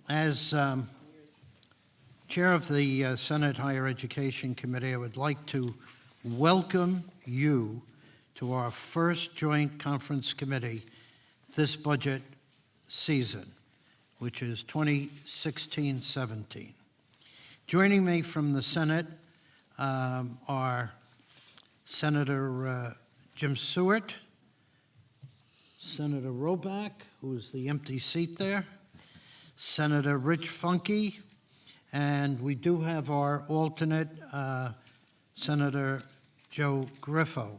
As chair of the Senate Higher Education Committee, I would like to welcome you to our first joint conference committee this budget season, which is 2016-17. Joining me from the Senate are Senator Jim Seward, Senator Roback, who's the empty seat there, Senator Rich Funke, and we do have our alternate, Senator Joe Griffo.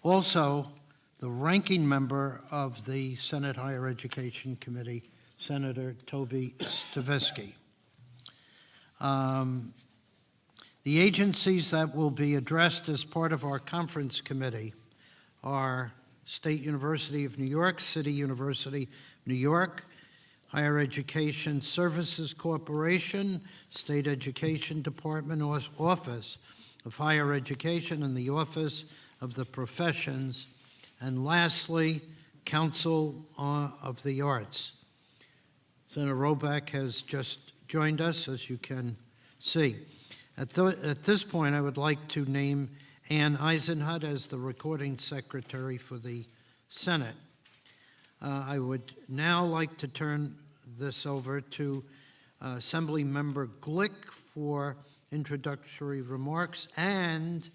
Also, the ranking member of the Senate Higher Education Committee, Senator Toby Stavisky. The agencies that will be addressed as part of our conference committee are State University of New York, City University of New York, Higher Education Services Corporation, State Education Department Office of Higher Education, and the Office of the Professions, and lastly, Council of the Arts. Senator Roback has just joined us, as you can see. At this point, I would like to name Ann Eisenhut as the recording secretary for the Senate. I would now like to turn this over to Assembly Member Glick for introductory remarks and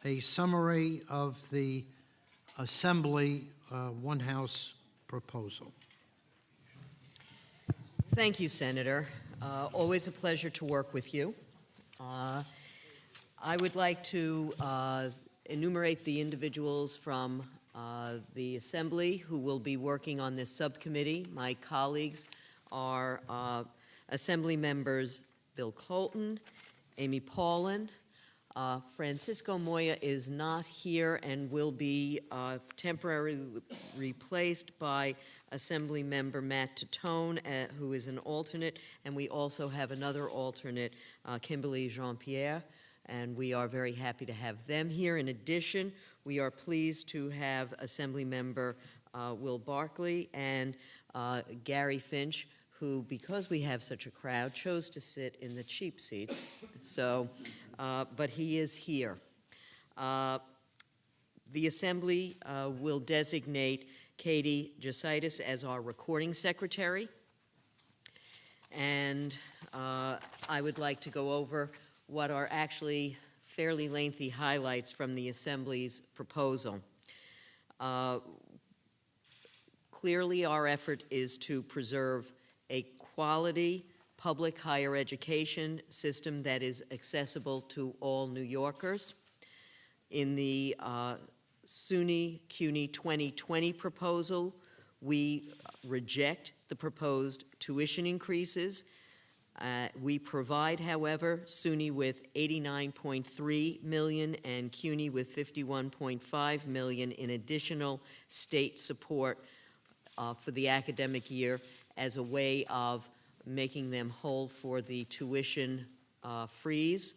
a summary of the Assembly One House proposal. Thank you, Senator. Always a pleasure to work with you. I would like to enumerate the individuals from the Assembly who will be working on this subcommittee. My colleagues are Assembly members Bill Colton, Amy Paulin. Francisco Moya is not here and will be temporarily replaced by Assembly member Matt Titone, who is an alternate, and we also have another alternate, Kimberly Jean-Pierre, and we are very happy to have them here. In addition, we are pleased to have Assembly member Will Barkley and Gary Finch, who, because we have such a crowd, chose to sit in the cheap seats. So, but he is here. The Assembly will designate Katie Jositis as our recording secretary. And I would like to go over what are actually fairly lengthy highlights from the Assembly's proposal. Clearly, our effort is to preserve a quality public higher education system that is accessible to all New Yorkers. In the SUNY CUNY 2020 proposal, we reject the proposed tuition increases. We provide, however, SUNY with $89.3 million and CUNY with $51.5 million in additional state support for the academic year as a way of making them whole for the tuition freeze.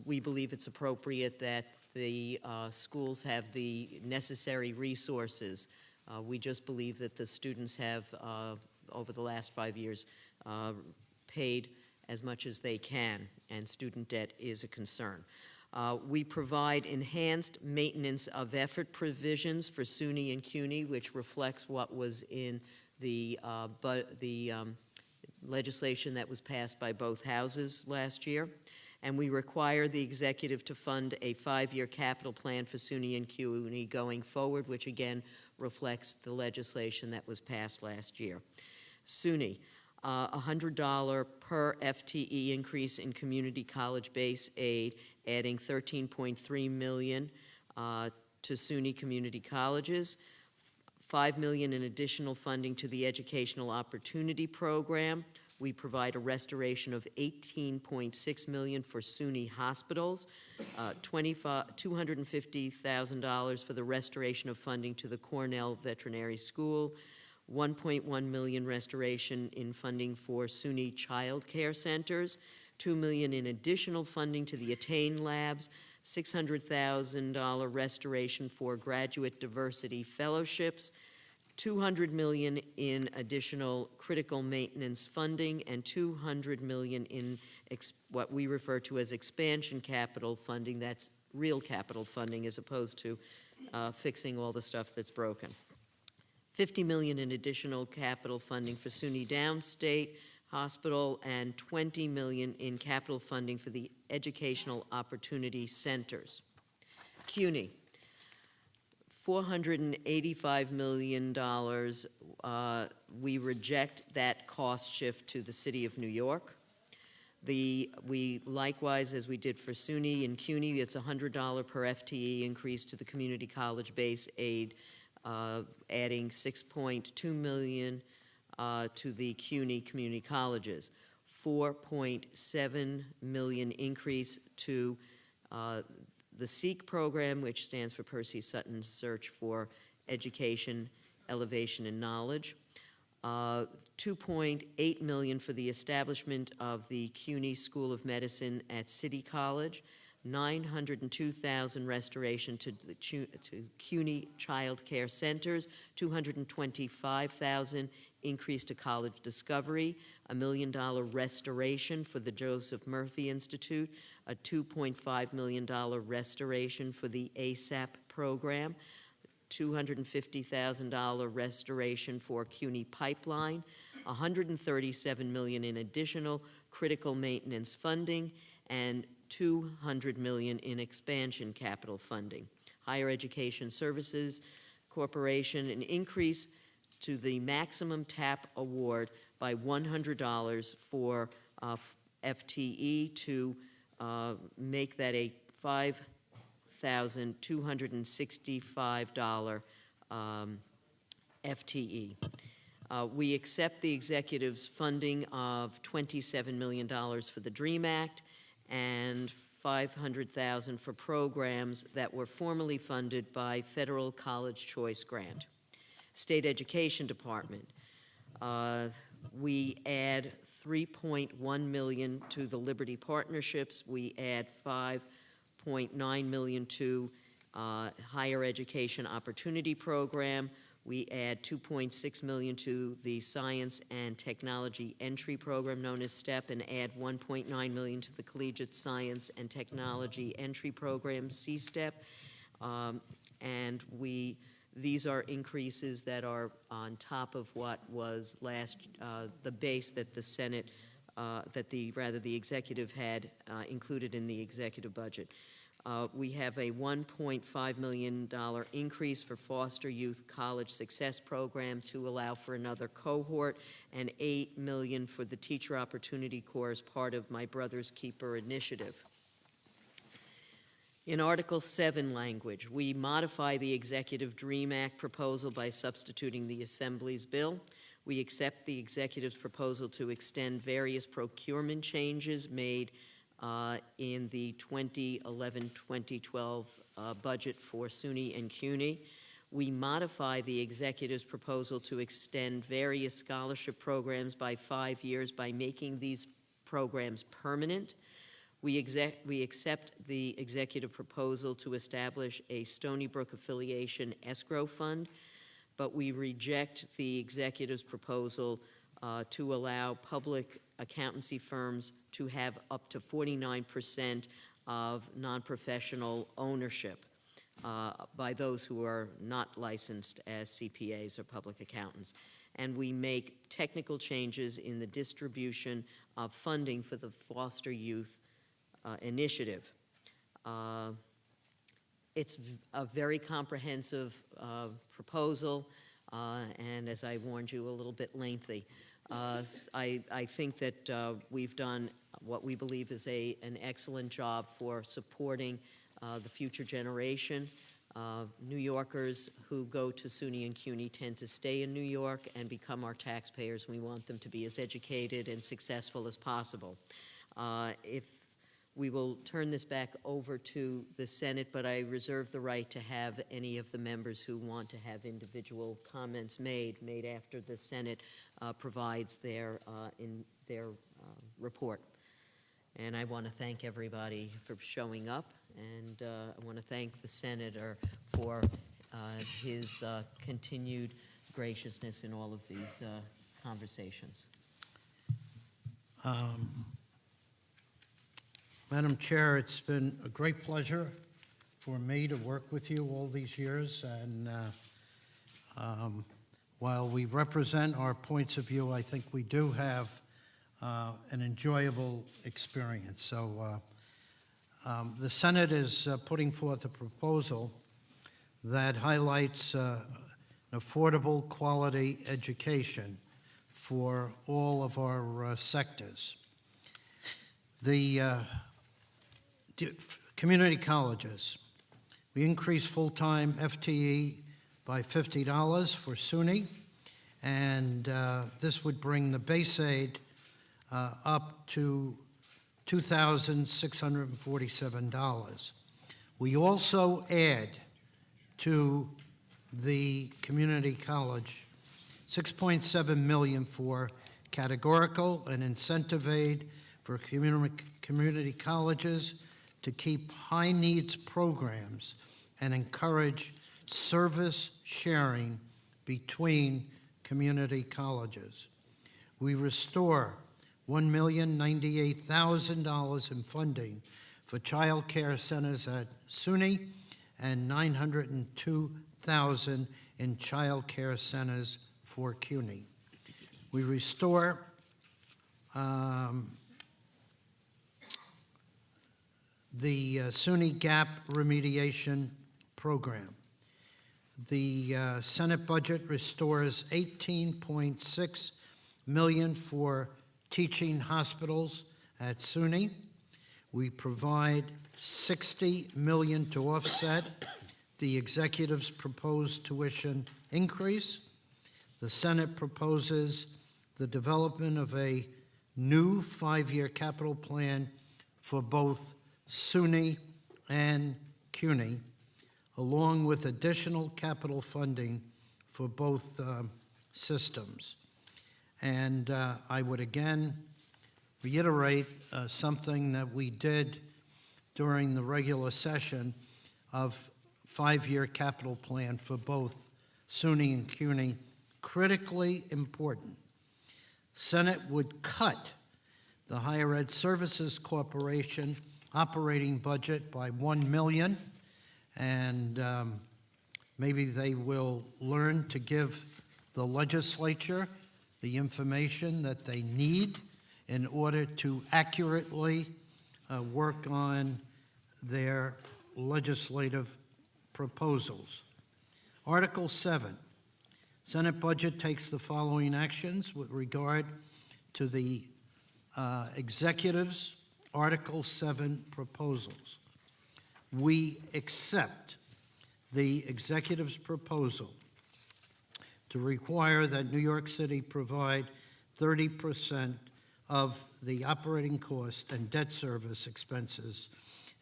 We believe it's appropriate that the schools have the necessary resources. We just believe that the students have, over the last 5 years, paid as much as they can, and student debt is a concern. We provide enhanced maintenance of effort provisions for SUNY and CUNY, which reflects what was in the legislation that was passed by both houses last year. And we require the executive to fund a 5-year capital plan for SUNY and CUNY going forward, which again reflects the legislation that was passed last year. SUNY, $100 per FTE increase in community college base aid, adding $13.3 million to SUNY community colleges, $5 million in additional funding to the Educational Opportunity Program. We provide a restoration of $18.6 million for SUNY hospitals, $250,000 for the restoration of funding to the Cornell Veterinary School, $1.1 million restoration in funding for SUNY child care centers, $2 million in additional funding to the Attain Labs, $600,000 restoration for graduate diversity fellowships, $200 million in additional critical maintenance funding, and $200 million in what we refer to as expansion capital funding. That's real capital funding as opposed to fixing all the stuff that's broken. $50 million in additional capital funding for SUNY Downstate Hospital, and $20 million in capital funding for the Educational Opportunity Centers. CUNY, $485 million. We reject that cost shift to the City of New York. We likewise, as we did for SUNY and CUNY, it's $100 per FTE increase to the community college base aid, adding $6.2 million to the CUNY community colleges, $4.7 million increase to the SEEK program, which stands for Percy Sutton Search for Education, Elevation, and Knowledge, $2.8 million for the establishment of the CUNY School of Medicine at City College, $902,000 restoration to CUNY Child Care Centers, $225,000 increase to College Discovery, $1 million restoration for the Joseph Murphy Institute, a $2.5 million restoration for the ASAP program, $250,000 restoration for CUNY Pipeline, $137 million in additional critical maintenance funding, and $200 million in expansion capital funding. Higher Education Services Corporation, an increase to the maximum TAP award by $100 for FTE to make that a $5,265 FTE. We accept the executive's funding of $27 million for the DREAM Act and $500,000 for programs that were formerly funded by Federal College Choice Grant. State Education Department, we add $3.1 million to the Liberty Partnerships. We add $5.9 million to Higher Education Opportunity Program. We add $2.6 million to the Science and Technology Entry Program known as STEP, and add $1.9 million to the Collegiate Science and Technology Entry Program, CSTEP. And these are increases that are on top of what was the base that the Senate, the executive had included in the executive budget. We have a $1.5 million increase for Foster Youth College Success Program to allow for another cohort, and $8 million for the Teacher Opportunity Corps as part of My Brother's Keeper initiative. In Article 7 language, we modify the Executive DREAM Act proposal by substituting the Assembly's bill. We accept the executive's proposal to extend various procurement changes made in the 2011-2012 budget for SUNY and CUNY. We modify the executive's proposal to extend various scholarship programs by 5 years by making these programs permanent. We accept the executive proposal to establish a Stony Brook affiliation escrow fund, but we reject the executive's proposal to allow public accountancy firms to have up to 49% of non-professional ownership by those who are not licensed as CPAs or public accountants. And we make technical changes in the distribution of funding for the Foster Youth Initiative. It's a very comprehensive proposal, and as I warned you, a little bit lengthy. I think that we've done what we believe is an excellent job for supporting the future generation. New Yorkers who go to SUNY and CUNY tend to stay in New York and become our taxpayers. We want them to be as educated and successful as possible. If we will turn this back over to the Senate, but I reserve the right to have any of the members who want to have individual comments made after the Senate provides their report. And I want to thank everybody for showing up, and I want to thank the Senator for his continued graciousness in all of these conversations. Madam Chair, it's been a great pleasure for me to work with you all these years, and while we represent our points of view, I think we do have an enjoyable experience. So the Senate is putting forth a proposal that highlights an affordable quality education for all of our sectors. The community colleges, we increased full-time FTE by $50 for SUNY, and this would bring the base aid up to $2,647. We also add to the community college $6.7 million for categorical and incentive aid for community colleges to keep high-needs programs and encourage service sharing between community colleges. We restore $1,098,000 in funding for child care centers at SUNY and $902,000 in child care centers for CUNY. We restore the SUNY gap remediation program. The Senate budget restores $18.6 million for teaching hospitals at SUNY. We provide $60 million to offset the executive's proposed tuition increase. The Senate proposes the development of a new 5-year capital plan for both SUNY and CUNY, along with additional capital funding for both systems. And I would again reiterate something that we did during the regular session of 5-year capital plan for both SUNY and CUNY, critically important. Senate would cut the Higher Ed Services Corporation operating budget by $1 million, and maybe they will learn to give the legislature the information that they need in order to accurately work on their legislative proposals. Article 7, Senate budget takes the following actions with regard to the executive's Article 7 proposals. We accept the executive's proposal to require that New York City provide 30% of the operating cost and debt service expenses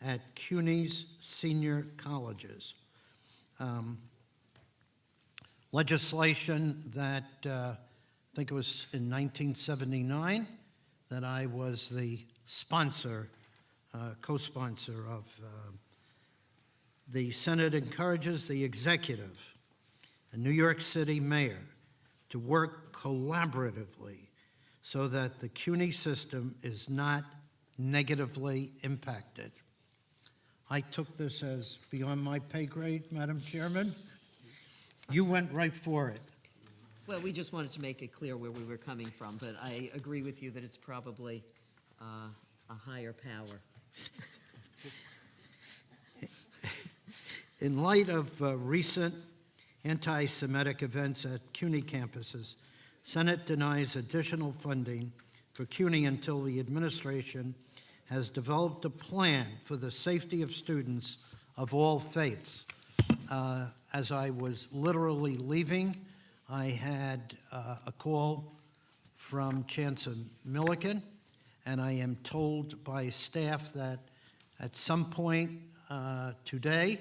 at CUNY's senior colleges. Legislation that I think it was in 1979 that I was the sponsor, co-sponsor of. The Senate encourages the executive and New York City mayor to work collaboratively so that the CUNY system is not negatively impacted. I took this as beyond my pay grade, Madam Chairman. You went right for it. Well, we just wanted to make it clear where we were coming from, but I agree with you that it's probably a higher power. In light of recent anti-Semitic events at CUNY campuses, Senate denies additional funding for CUNY until the administration has developed a plan for the safety of students of all faiths. As I was literally leaving, I had a call from Chancellor Milliken, and I am told by staff that at some point today,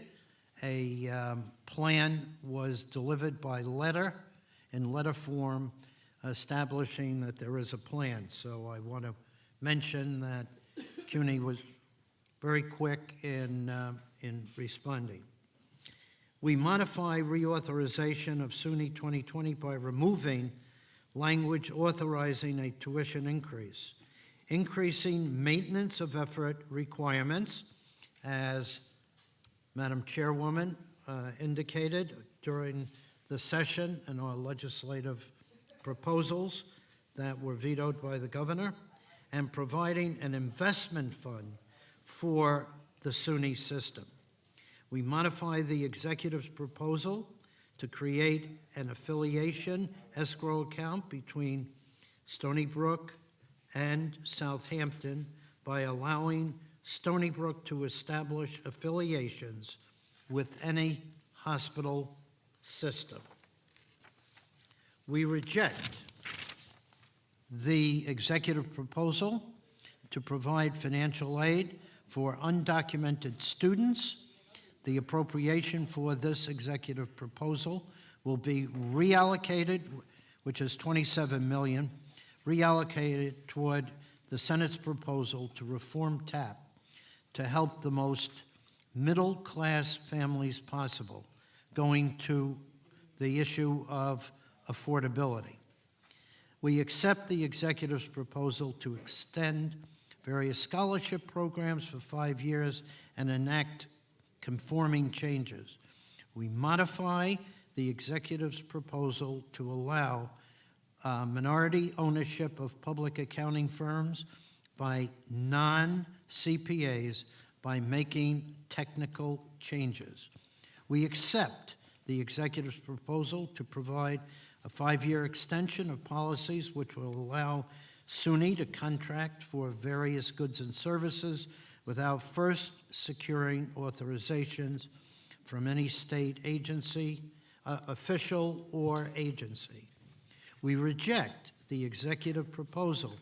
a plan was delivered by letter, in letter form, establishing that there is a plan. So I want to mention that CUNY was very quick in responding. We modify reauthorization of SUNY 2020 by removing language authorizing a tuition increase, increasing maintenance of effort requirements, as Madam Chairwoman indicated during the session and our legislative proposals that were vetoed by the governor, and providing an investment fund for the SUNY system. We modify the executive's proposal to create an affiliation escrow account between Stony Brook and Southampton by allowing Stony Brook to establish affiliations with any hospital system. We reject the executive proposal to provide financial aid for undocumented students. The appropriation for this executive proposal will be reallocated, which is $27 million, reallocated toward the Senate's proposal to reform TAP to help the most middle-class families possible, going to the issue of affordability. We accept the executive's proposal to extend various scholarship programs for 5 years and enact conforming changes. We modify the executive's proposal to allow minority ownership of public accounting firms by non-CPAs by making technical changes. We accept the executive's proposal to provide a 5-year extension of policies which will allow SUNY to contract for various goods and services without first securing authorizations from any state agency, official or agency. We reject the executive proposal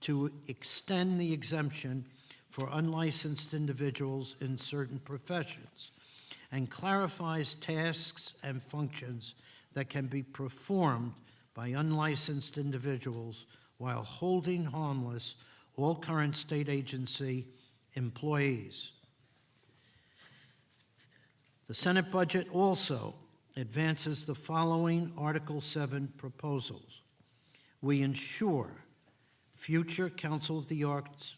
to extend the exemption for unlicensed individuals in certain professions and clarifies tasks and functions that can be performed by unlicensed individuals while holding harmless all current state agency employees. The Senate budget also advances the following Article 7 proposals. We ensure future Council of the Arts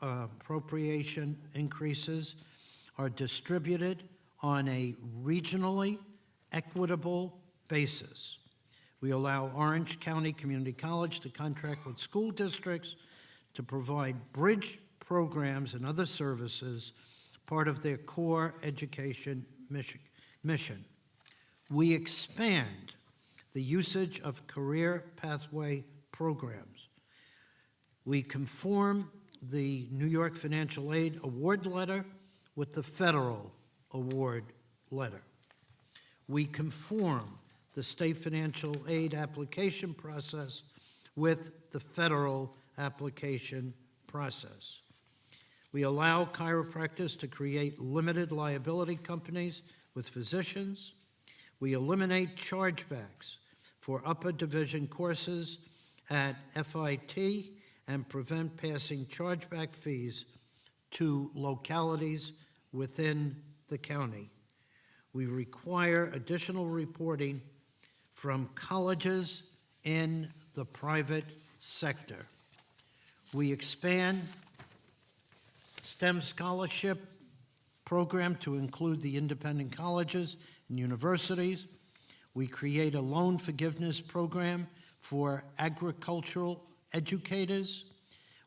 appropriation increases are distributed on a regionally equitable basis. We allow Orange County Community College to contract with school districts to provide bridge programs and other services, part of their core education mission. We expand the usage of career pathway programs. We conform the New York Financial Aid Award Letter with the federal award letter. We conform the state financial aid application process with the federal application process. We allow chiropractors to create limited liability companies with physicians. We eliminate chargebacks for upper division courses at FIT and prevent passing chargeback fees to localities within the county. We require additional reporting from colleges in the private sector. We expand STEM scholarship program to include the independent colleges and universities. We create a loan forgiveness program for agricultural educators.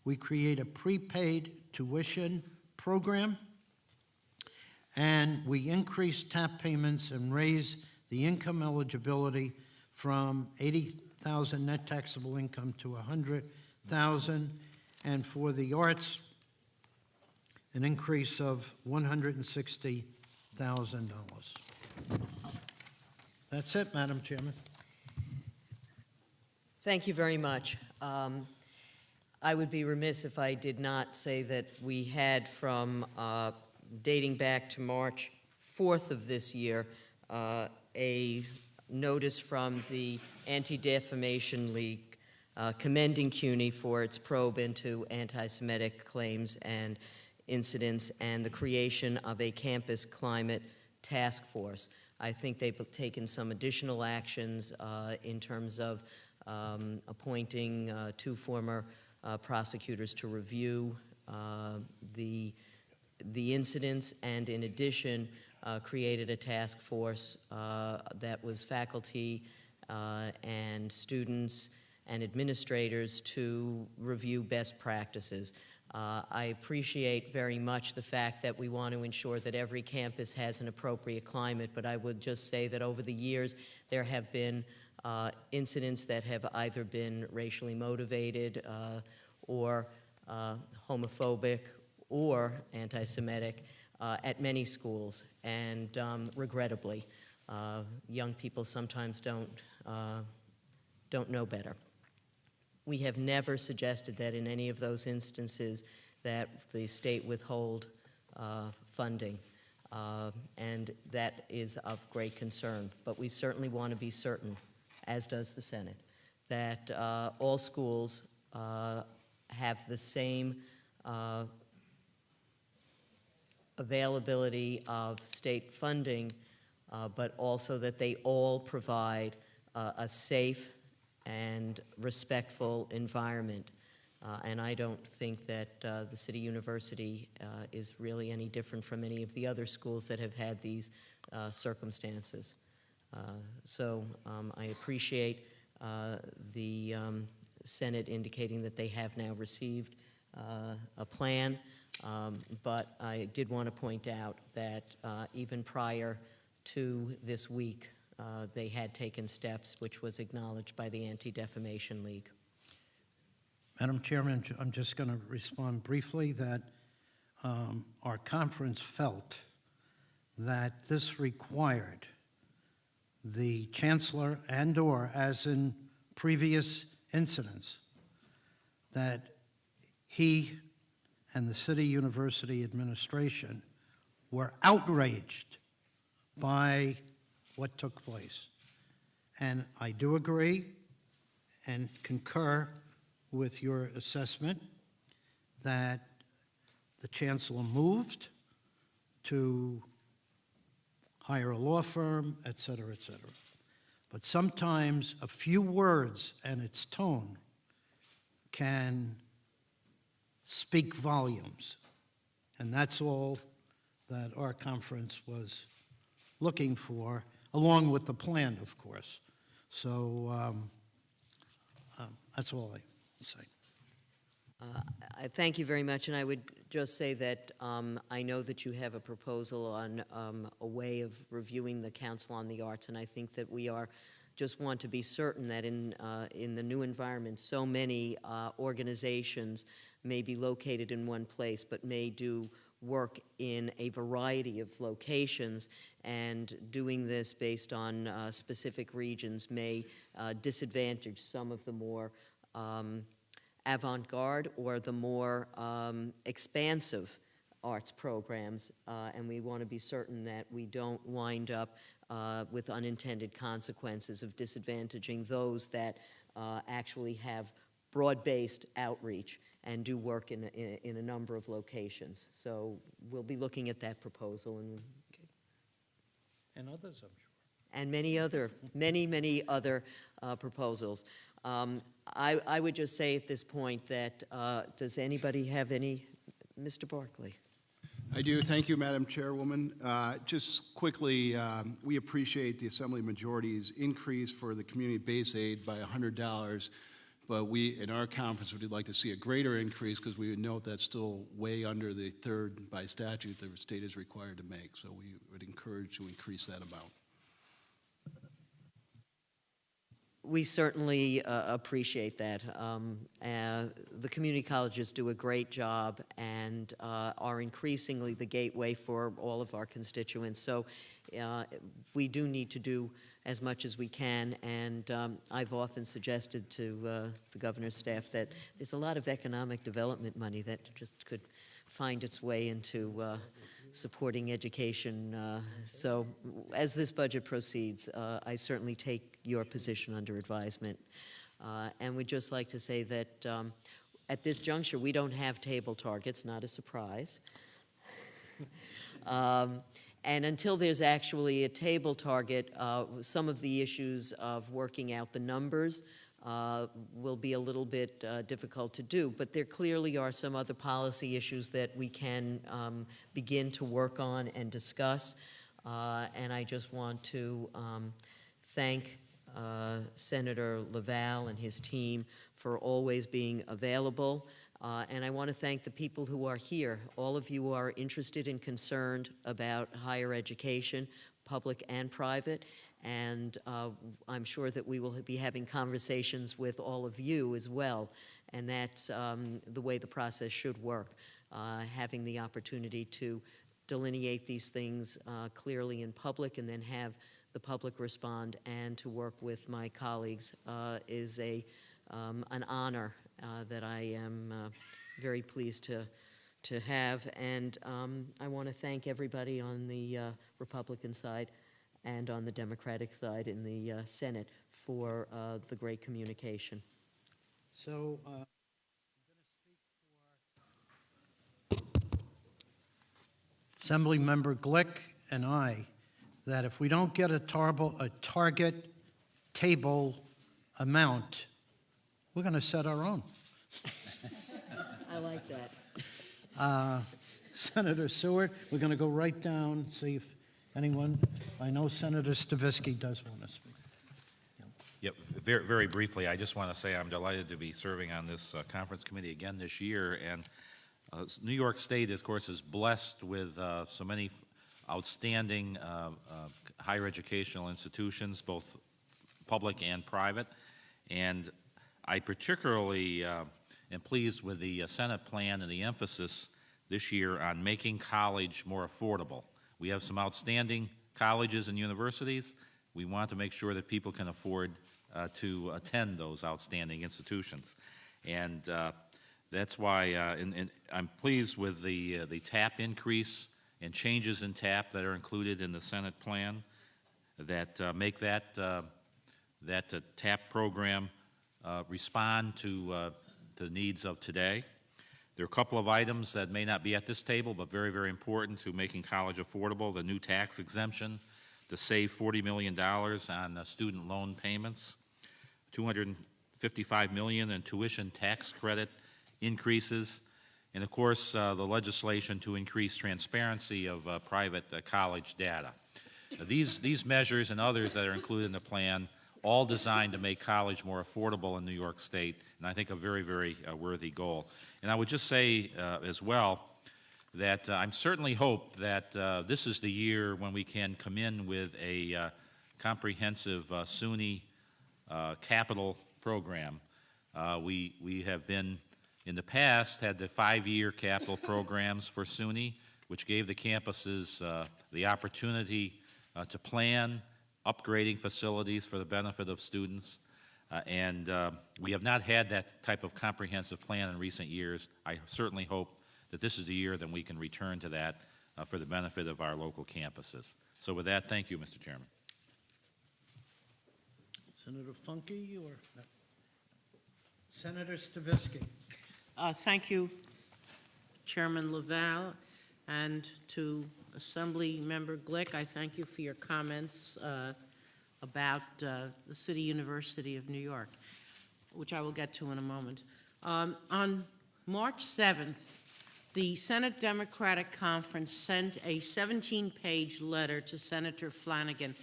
We create a prepaid tuition program. And we increase TAP payments and raise the income eligibility from $80,000 net taxable income to $100,000, and for the arts, an increase of $160,000. That's it, Madam Chairman. Thank you very much. I would be remiss if I did not say that we had from dating back to March 4th of this year, a notice from the Anti-Defamation League commending CUNY for its probe into anti-Semitic claims and incidents and the creation of a campus climate task force. I think they've taken some additional actions in terms of appointing 2 former prosecutors to review the incidents, and in addition, created a task force that was faculty and students and administrators to review best practices. I appreciate very much the fact that we want to ensure that every campus has an appropriate climate, but I would just say that over the years there have been incidents that have either been racially motivated or homophobic or anti-Semitic at many schools, and regrettably, young people sometimes don't know better. We have never suggested that in any of those instances that the state withhold funding, and that is of great concern. But we certainly want to be certain, as does the Senate, that all schools have the same availability of state funding, but also that they all provide a safe and respectful environment. And I don't think that the City University is really any different from any of the other schools that have had these circumstances. So I appreciate the Senate indicating that they have now received a plan, but I did want to point out that even prior to this week, they had taken steps, which was acknowledged by the Anti-Defamation League. Madam Chairman, I'm just going to respond briefly that our conference felt that this required the chancellor and/or, as in previous incidents, that he and the City University administration were outraged by what took place. And I do agree and concur with your assessment that the chancellor moved to hire a law firm, et cetera, et cetera. But sometimes a few words and its tone can speak volumes. And that's all that our conference was looking for, along with the plan, of course. So that's all I say. I thank you very much, and I would just say that I know that you have a proposal on a way of reviewing the Council on the Arts, and I think that we just want to be certain that in the new environment, so many organizations may be located in one place, but may do work in a variety of locations, and doing this based on specific regions may disadvantage some of the more avant-garde or the more expansive arts programs, and we want to be certain that we don't wind up with unintended consequences of disadvantaging those that actually have broad-based outreach and do work in a number of locations. So we'll be looking at that proposal, And others, I'm sure. and many other proposals. I would just say at this point that, does anybody have any? Mr. Barkley. I do. Thank you, Madam Chairwoman. Just quickly, we appreciate the Assembly Majority's increase for the community base aid by $100, but we, in our conference, would like to see a greater increase because we would note that's still way under the third by statute the state is required to make. So we would encourage to increase that amount. We certainly appreciate that. The community colleges do a great job and are increasingly the gateway for all of our constituents. So we do need to do as much as we can, and I've often suggested to the governor's staff that there's a lot of economic development money that just could find its way into supporting education. So as this budget proceeds, I certainly take your position under advisement. And we'd just like to say that at this juncture, we don't have table targets, not a surprise. And until there's actually a table target, some of the issues of working out the numbers will be a little bit difficult to do. But there clearly are some other policy issues that we can begin to work on and discuss. And I just want to thank Senator Laval and his team for always being available. And I want to thank the people who are here. All of you are interested and concerned about higher education, public and private, and I'm sure that we will be having conversations with all of you as well, and that's the way the process should work, having the opportunity to delineate these things clearly in public and then have the public respond, and to work with my colleagues is an honor that I am very pleased to have. And I want to thank everybody on the Republican side and on the Democratic side in the Senate for the great communication. So, Assemblymember Glick and I, that if we don't get a target table amount, we're going to set our own. I like that. Senator Seward, we're going to go right down, see if anyone, I know Senator Stavisky does want to speak. Yep, very, very briefly, I just want to say I'm delighted to be serving on this conference committee again this year. And New York State, of course, is blessed with so many outstanding higher educational institutions, both public and private. And I particularly am pleased with the Senate plan and the emphasis this year on making college more affordable. We have some outstanding colleges and universities. We want to make sure that people can afford to attend those outstanding institutions. And that's why I'm pleased with the TAP increase and changes in TAP that are included in the Senate plan that make that TAP program respond to the needs of today. There are a couple of items that may not be at this table, but very, very important to making college affordable. The new tax exemption to save $40 million on student loan payments, $255 million in tuition tax credit increases, and of course the legislation to increase transparency of private college data. These measures and others that are included in the plan, all designed to make college more affordable in New York State, and I think a very, very worthy goal. And I would just say as well that I certainly hope that this is the year when we can come in with a comprehensive SUNY capital program. We have been, in the past, had the 5-year capital programs for SUNY, which gave the campuses the opportunity to plan upgrading facilities for the benefit of students. And we have not had that type of comprehensive plan in recent years. I certainly hope that this is the year that we can return to that for the benefit of our local campuses. So with that, thank you, Mr. Chairman. Senator Funke or no? Senator Stavisky? Thank you, Chairman Laval, and to Assembly Member Glick, I thank you for your comments about the City University of New York, which I will get to in a moment. On March 7th, the Senate Democratic Conference sent a 17-page letter to Senator Flanagan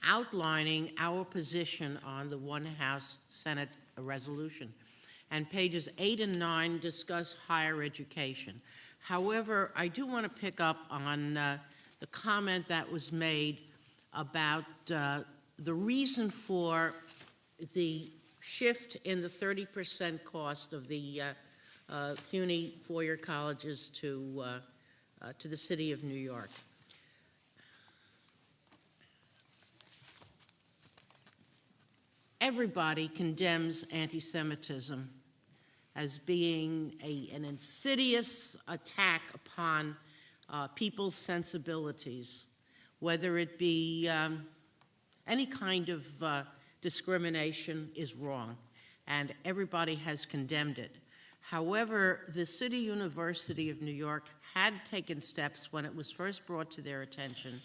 outlining our position on the One House Senate resolution. And pages 8 and 9 discuss higher education. However, I do want to pick up on the comment that was made about the reason for the shift in the 30% cost of the CUNY four-year colleges to the City of New York. Everybody condemns anti-Semitism as being an insidious attack upon people's sensibilities, whether it be any kind of discrimination is wrong, and everybody has condemned it. However, the City University of New York had taken steps when it was first brought to their attention,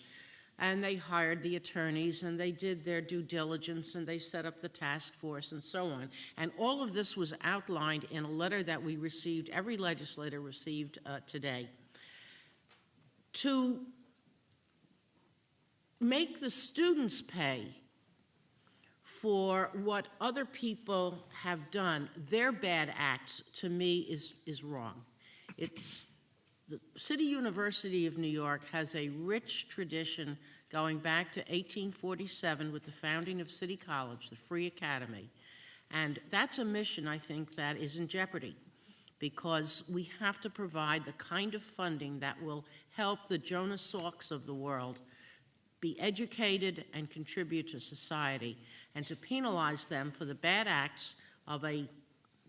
and they hired the attorneys, and they did their due diligence, and they set up the task force, and so on. And all of this was outlined in a letter that we received, every legislator received today. To make the students pay for what other people have done, their bad acts, to me, is wrong. The City University of New York has a rich tradition going back to 1847 with the founding of City College, the Free Academy. And that's a mission, I think, that is in jeopardy, because we have to provide the kind of funding that will help the Jonas Salks of the world be educated and contribute to society, and to penalize them for the bad acts of a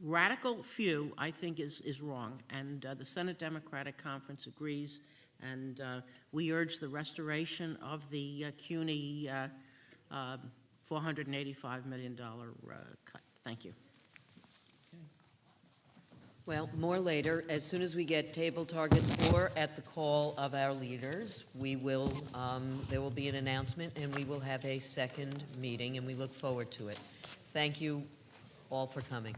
radical few, I think, is wrong. And the Senate Democratic Conference agrees, and we urge the restoration of the CUNY $485 million cut. Thank you. Well, more later. As soon as we get table targets or at the call of our leaders, we will, there will be an announcement, and we will have a second meeting, and we look forward to it. Thank you all for coming.